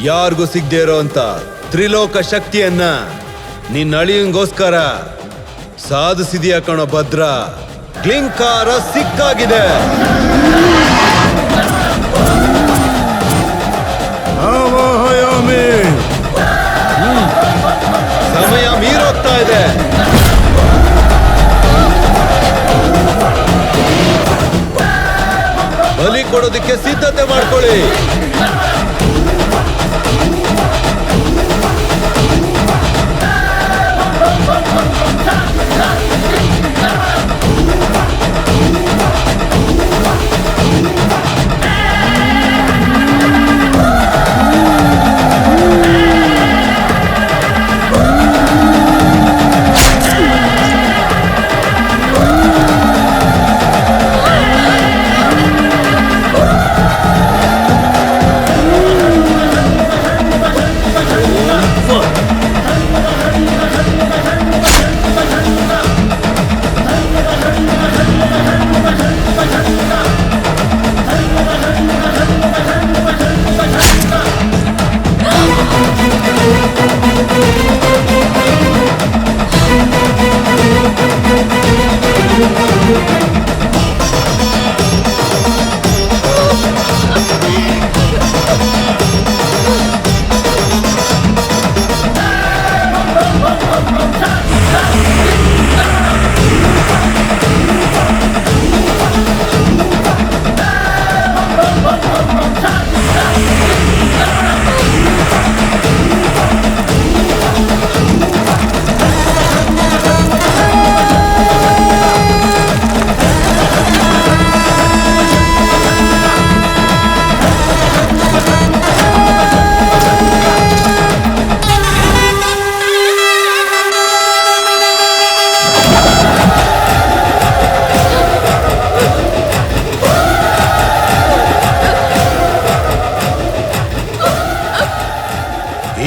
ಯಾರಿಗೂ ಸಿಗದೆ ಇರೋ ಅಂತ ತ್ರಿಲೋಕ ಶಕ್ತಿಯನ್ನ ನಿನ್ನ ಅಳಿಯಂಗೋಸ್ಕರ ಸಾಧಿಸಿದೀಯ ಕಣೋ ಭದ್ರ. ಕ್ಲಿಂಕಾರ ಸಿಕ್ಕಾಗಿದೆ. ಸಮಯ ಮೀರೋಗ್ತಾ ಇದೆ. ಬಲಿ ಕೊಡೋದಕ್ಕೆ ಸಿದ್ಧತೆ ಮಾಡ್ಕೊಳ್ಳಿ.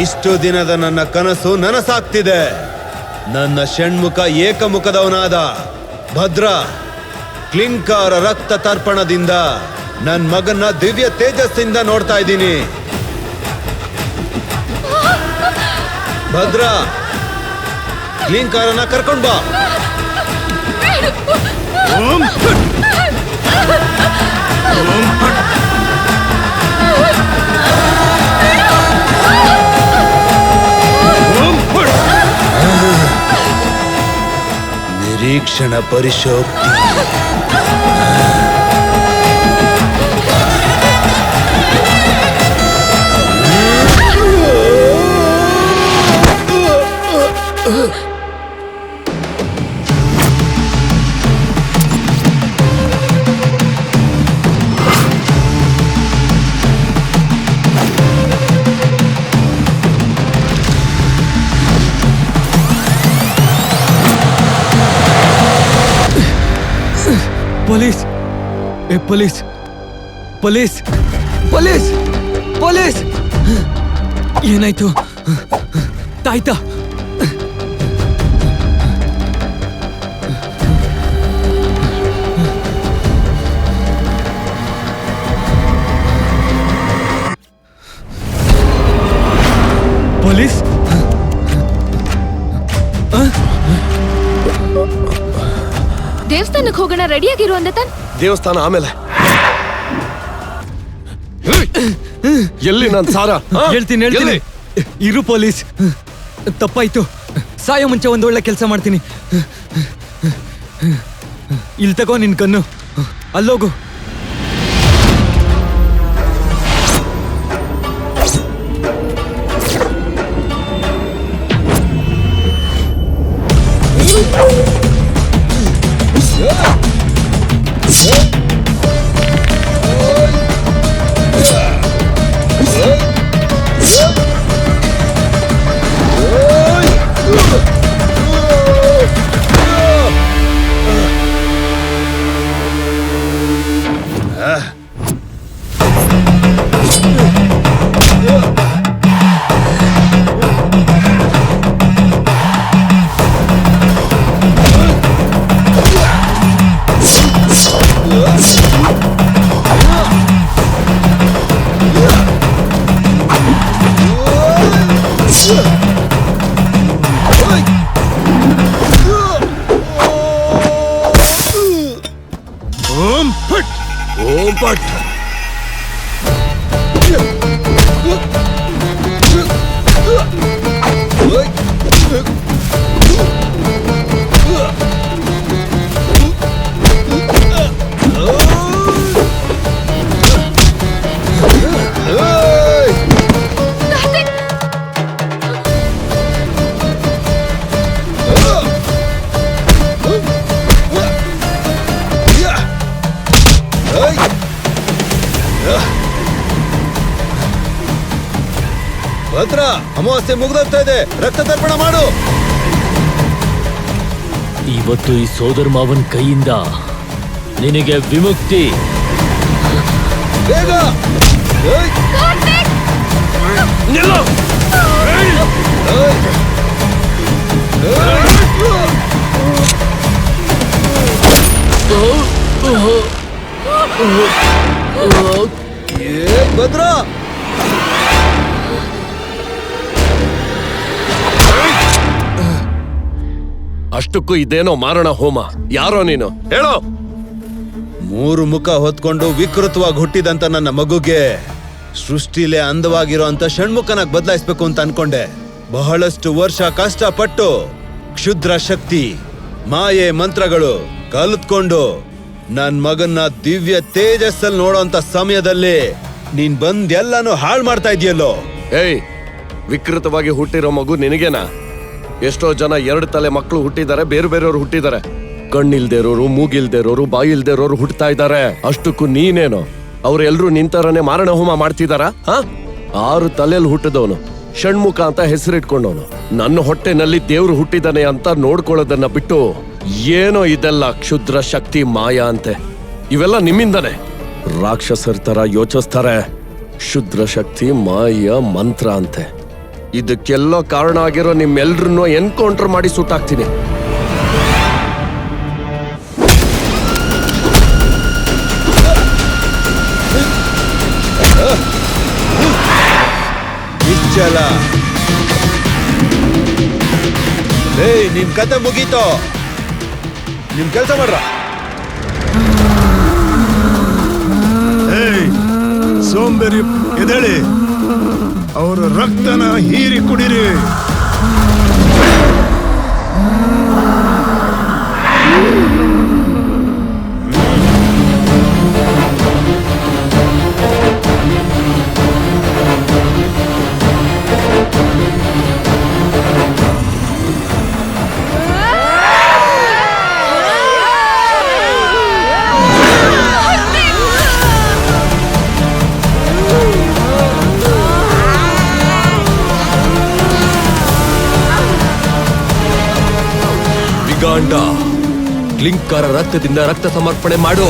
ಇಷ್ಟು ದಿನದ ನನ್ನ ಕನಸು ನನಸಾಗ್ತಿದೆ. ನನ್ನ ಷಣ್ಮುಖ ಏಕಮುಖದವನಾದ ಭದ್ರ ಕ್ಲಿಂಕಾರ ರಕ್ತ ತರ್ಪಣದಿಂದ ನನ್ನ ಮಗನ ದಿವ್ಯ ತೇಜಸ್ಸಿಂದ ನೋಡ್ತಾ ಇದ್ದೀನಿ. ಭದ್ರ, ಕ್ಲಿಂಕಾರನ ಕರ್ಕೊಂಡ್ ಬಾ. ನಿರೀಕ್ಷಣ ಪರಿಶೋಕ್ತಿ. Police, police, police, police, police! ಏನಾಯ್ತು? ತಾಯ್ತಾ? ಪೊಲೀಸ್? ದೇವಸ್ಥಾನಕ್ಕೆ ಹೋಗೋಣ, ರೆಡಿಯಾಗಿರು ಅಂದ ತಾನ್. ದೇವಸ್ಥಾನ ಆಮೇಲೆ. ಎಲ್ಲಿ ನನ್ ಸಾರ? ಹೇಳ್ತೀನಿ ಹೇಳ್ತೀನಿ. ಇರು ಪೊಲೀಸ್, ತಪ್ಪಾಯ್ತು. ಸಾಯೋ ಮುಂಚೆ ಒಂದು ಒಳ್ಳೆ ಕೆಲಸ ಮಾಡ್ತೀನಿ. ಇಲ್ಲಿ ತಗೋ ನಿನ್ ಕಣ್ಣು, ಅಲ್ಲೋಗು. ಭದ್ರ, ಅಮಾವಾಸ್ಯೆ ಮುಗ್ದೋಗ್ತಾ ಇದೆ, ರಕ್ತ ತರ್ಪಣ ಮಾಡು. ಇವತ್ತು ಈ ಸೋದರ ಮಾವನ್ ಕೈಯಿಂದ ನಿನಗೆ ವಿಮುಕ್ತಿ. ಬೇಗ ಏಯ್! ನಿಲ್ಲು! ಏಯ್! ಏಯ್! ಏ ಭದ್ರ, ಅಷ್ಟಕ್ಕೂ ಇದೇನೋ ಮಾರಣ ಹೋಮ. ಯಾರೋ ನೀನು ಹೇಳೋ? 3 ಮುಖ ಹೊತ್ಕೊಂಡು ವಿಕೃತವಾಗಿ ಹುಟ್ಟಿದಂತ ನನ್ನ ಮಗುಗೆ ಸೃಷ್ಟಿಲೇ ಅಂದವಾಗಿರೋ ಅಂತ ಷಣ್ಮುಖನಾಗ್ ಬದಲಾಯಿಸ್ಬೇಕು ಅಂತ ಅನ್ಕೊಂಡೆ. ಬಹಳಷ್ಟು ವರ್ಷ ಕಷ್ಟಪಟ್ಟು ಕ್ಷುದ್ರ ಶಕ್ತಿ, ಮಾಯೆ, ಮಂತ್ರಗಳು ಕಲಿತ್ಕೊಂಡು ನನ್ ಮಗನ್ನ ದಿವ್ಯ ತೇಜಸ್ಸಲ್ಲಿ ನೋಡೋಂತ ಸಮಯದಲ್ಲಿ ನೀನ್ ಬಂದ್ ಎಲ್ಲಾನು ಹಾಳು ಮಾಡ್ತಾ ಇದೆಯಲ್ಲೋ. ಏಯ್, ವಿಕೃತವಾಗಿ ಹುಟ್ಟಿರೋ ಮಗು ನಿನಗೇನಾ? ಎಷ್ಟೋ ಜನ 2 ತಲೆ ಮಕ್ಕಳು ಹುಟ್ಟಿದ್ದಾರೆ, ಬೇರೆ ಬೇರೆಯವ್ರು ಹುಟ್ಟಿದ್ದಾರೆ. ಕಣ್ಣಿಲ್ದೇ ಇರೋರು, ಮೂಗಿಲ್ದೇ ಇರೋರು, ಬಾಯಿಲ್ದೇ ಇರೋರು ಹುಟ್ಟತಾ ಇದ್ದಾರೆ. ಅಷ್ಟಕ್ಕೂ ನೀನೇನು ಅವ್ರೆಲ್ರೂ ನಿಂತರನೆ ಮಾರಣ ಹೋಮ ಮಾಡ್ತಿದಾರ? 6 ತಲೆಯಲ್ಲಿ ಹುಟ್ಟಿದವನು, ಷಣ್ಮುಖ ಅಂತ ಹೆಸರಿಟ್ಕೊಂಡವನು, ನನ್ನ ಹೊಟ್ಟೆನಲ್ಲಿ ದೇವ್ರು ಹುಟ್ಟಿದಾನೆ ಅಂತ ನೋಡ್ಕೊಳ್ಳೋದನ್ನ ಬಿಟ್ಟು ಏನೋ ಇದೆಲ್ಲ ಕ್ಷುದ್ರ ಶಕ್ತಿ, ಮಾಯಾ ಅಂತೆ. ಇವೆಲ್ಲ ನಿಮ್ಮಿಂದನೆ. ರಾಕ್ಷಸರ ತರ ಯೋಚಿಸ್ತಾರೆ. ಕ್ಷುದ್ರ ಶಕ್ತಿ, ಮಾಯ, ಮಂತ್ರ ಅಂತೆ. ಇದಕ್ಕೆಲ್ಲ ಕಾರಣ ಆಗಿರೋ ನಿಮ್ಮೆಲ್ರನ್ನೂ ಎನ್ಕೌಂಟರ್ ಮಾಡಿ ಸುಟ್ಟಾಕ್ತೀನಿ. ನಿಶ್ಚಲ, ಏಯ್ ನಿನ್ ಕತೆ ಮುಗೀತೋ, ನಿಮ್ ಕೆಲ್ಸ ಮಾಡ್ರ. ಏಯ್ ಸೋಂಬೇರಿ, ಎದ್ದೇಳಿ, ಅವರ ರಕ್ತನ ಹೀರಿ ಕುಡಿರಿ. ಗಾಂಡ, ಕ್ಲಿಂಕರ ರಕ್ತದಿಂದ ರಕ್ತ ಸಮರ್ಪಣೆ ಮಾಡು.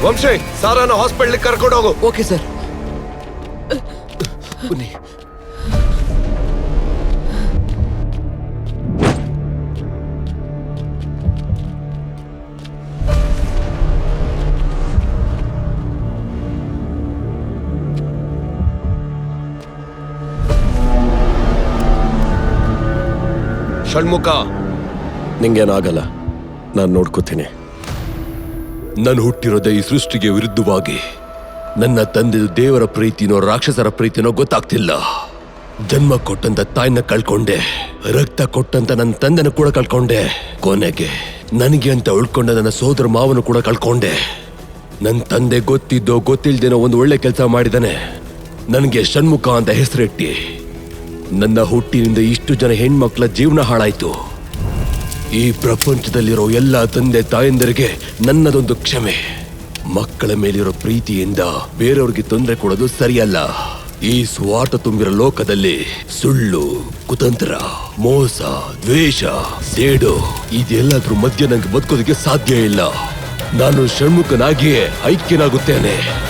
ವಂಶಿ, ಸಾರಾನ ಹಾಸ್ಪಿಟಲ್ ಕರ್ಕೊಂಡು ಹೋಗು. Okay sir. ಬನ್ನಿ. ಷಣ್ಮುಖ, ನಿಂಗೇನಾಗಲ್ಲ, ನಾನು ನೋಡ್ಕೋತೀನಿ. ನಾನು ಹುಟ್ಟಿರೋದೇ ಈ ಸೃಷ್ಟಿಗೆ ವಿರುದ್ಧವಾಗಿ. ನನ್ನ ತಂದೆ ದೇವರ ಪ್ರೀತಿನೋ ರಾಕ್ಷಸರ ಪ್ರೀತಿನೋ ಗೊತ್ತಾಗ್ತಿಲ್ಲ. ಜನ್ಮ ಕೊಟ್ಟಂತ ತಾಯಿನ ಕಳ್ಕೊಂಡೆ, ರಕ್ತ ಕೊಟ್ಟಂತ ನನ್ನ ತಂದೆನ ಕೂಡ ಕಳ್ಕೊಂಡೆ, ಕೊನೆಗೆ ನನಗೆ ಅಂತ ಉಳ್ಕೊಂಡ ನನ್ನ ಸೋದರ ಮಾವನು ಕೂಡ ಕಳ್ಕೊಂಡೆ. ನನ್ನ ತಂದೆ ಗೊತ್ತಿದ್ದೋ ಗೊತ್ತಿಲ್ದೇನೋ ಒಂದು ಒಳ್ಳೆ ಕೆಲಸ ಮಾಡಿದಾನೆ, ನನಗೆ ಷಣ್ಮುಖ ಅಂತ ಹೆಸರಿಟ್ಟಿ. ನನ್ನ ಹುಟ್ಟಿನಿಂದ ಇಷ್ಟು ಜನ ಹೆಣ್ಮಕ್ಳ ಜೀವನ ಹಾಳಾಯ್ತು. ಈ ಪ್ರಪಂಚದಲ್ಲಿರೋ ಎಲ್ಲ ತಂದೆ ತಾಯಂದರಿಗೆ ನನ್ನದೊಂದು ಕ್ಷಮೆ. ಮಕ್ಕಳ ಮೇಲಿರೋ ಪ್ರೀತಿಯಿಂದ ಬೇರೆಯವ್ರಿಗೆ ತೊಂದರೆ ಕೊಡೋದು ಸರಿಯಲ್ಲ. ಈ ಸ್ವಾರ್ಥ ತುಂಬಿರೋ ಲೋಕದಲ್ಲಿ ಸುಳ್ಳು, ಕುತಂತ್ರ, ಮೋಸ, ದ್ವೇಷ, ಸೇಡು ಇದೆಲ್ಲದ್ರ ಮಧ್ಯೆ ನಂಗೆ ಬದುಕೋದಕ್ಕೆ ಸಾಧ್ಯ ಇಲ್ಲ. ನಾನು ಷಣ್ಮುಖನಾಗಿಯೇ ಐಕ್ಯನಾಗುತ್ತೇನೆ.